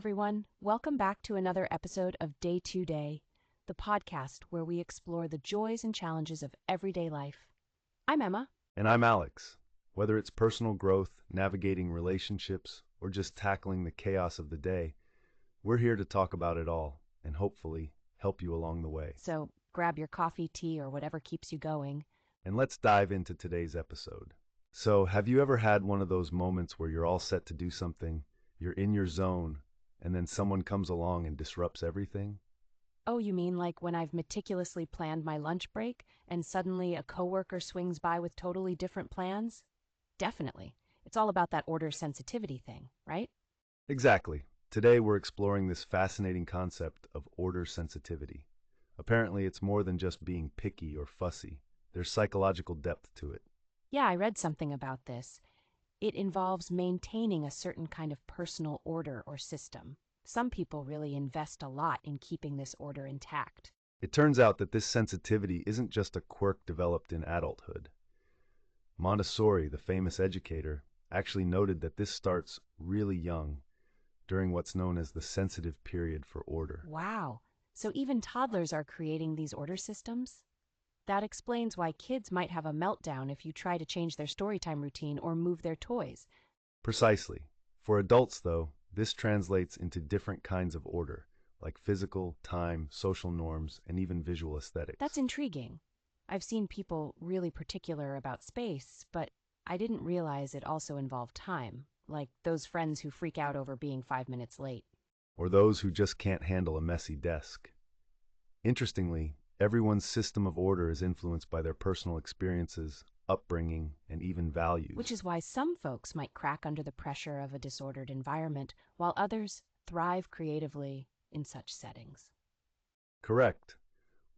everyone. Welcome back to another episode of Day to Day, the podcast where we explore the joys and challenges of everyday life. I'm Emma. And I'm Alex. Whether it's personal growth, navigating relationships, or just tackling the chaos of the day, we're here to talk about it all and hopefully help you along the way. So grab your coffee, tea, or whatever keeps you going. And let's dive into today's episode. So, have you ever had one of those moments where you're all set to do something, you're in your zone, and then someone comes along and disrupts everything? Oh, you mean like when I've meticulously planned my lunch break and suddenly a coworker swings by with totally different plans? Definitely. It's all about that order sensitivity thing, right? Exactly. Today we're exploring this fascinating concept of order sensitivity. Apparently, it's more than just being picky or fussy. There's psychological depth to it. Yeah, I read something about this. It involves maintaining a certain kind of personal order or system. Some people really invest a lot in keeping this order intact. It turns out that this sensitivity isn't just a quirk developed in adulthood. Montessori, the famous educator, actually noted that this starts really young, during what's known as the sensitive period for order. Wow. So even toddlers are creating these order systems? That explains why kids might have a meltdown if you try to change their storytime routine or move their toys. Precisely. For adults, though, this translates into different kinds of order, like physical, time, social norms, and even visual aesthetics. That's intriguing. I've seen people really particular about space, but I didn't realize it also involved time, like those friends who freak out over being 5 minutes late. Or those who just can't handle a messy desk. Interestingly, everyone's system of order is influenced by their personal experiences, upbringing, and even values. Which is why some folks might crack under the pressure of a disordered environment, while others thrive creatively in such settings. Correct.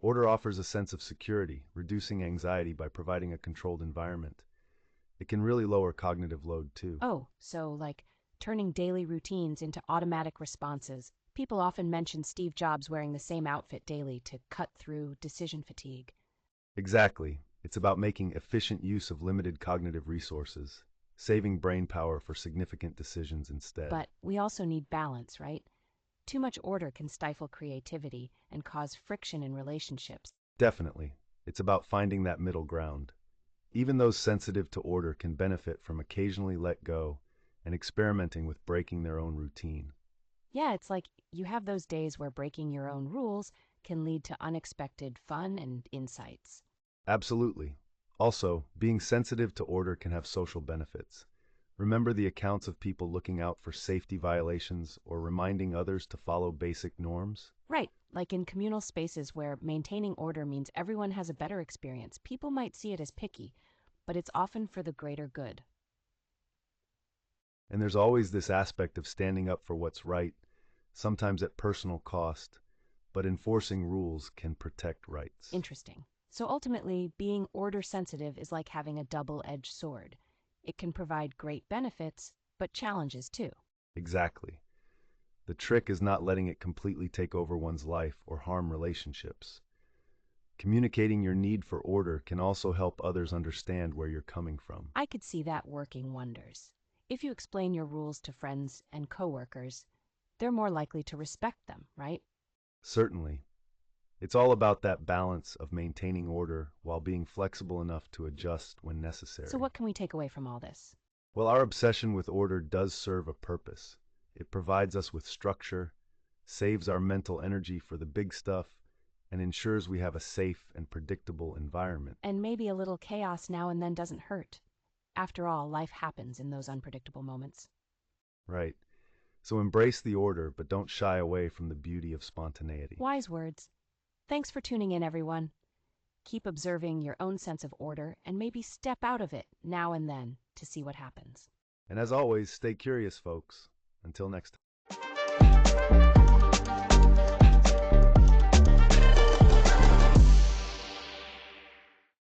Order offers a sense of security, reducing anxiety by providing a controlled environment. It can really lower cognitive load, too. Oh, so like turning daily routines into automatic responses. People often mention Steve Jobs wearing the same outfit daily to cut through decision fatigue. Exactly. It's about making efficient use of limited cognitive resources, saving brain power for significant decisions instead. But we also need balance, right? Too much order can stifle creativity and cause friction in relationships. Definitely. It's about finding that middle ground. Even those sensitive to order can benefit from occasionally let go and experimenting with breaking their own routine. Yeah, it's like you have those days where breaking your own rules can lead to unexpected fun and insights. Absolutely. Also, being sensitive to order can have social benefits. Remember the accounts of people looking out for safety violations or reminding others to follow basic norms? Right, like in communal spaces where maintaining order means everyone has a better experience. People might see it as picky, but it's often for the greater good. And there's always this aspect of standing up for what's right, sometimes at personal cost, but enforcing rules can protect rights. Interesting. So ultimately, being order sensitive is like having a double-edged sword. It can provide great benefits, but challenges too. Exactly. The trick is not letting it completely take over one's life or harm relationships. Communicating your need for order can also help others understand where you're coming from. I could see that working wonders. If you explain your rules to friends and coworkers, they're more likely to respect them, right? Certainly. It's all about that balance of maintaining order while being flexible enough to adjust when necessary. So what can we take away from all this? Well, our obsession with order does serve a purpose. It provides us with structure, saves our mental energy for the big stuff, and ensures we have a safe and predictable environment. And maybe a little chaos now and then doesn't hurt. After all, life happens in those unpredictable moments. Right. So embrace the order, but don't shy away from the beauty of spontaneity. Wise words. Thanks for tuning in, everyone. Keep observing your own sense of order and maybe step out of it now and then to see what happens. And as always, stay curious, folks. Until next time.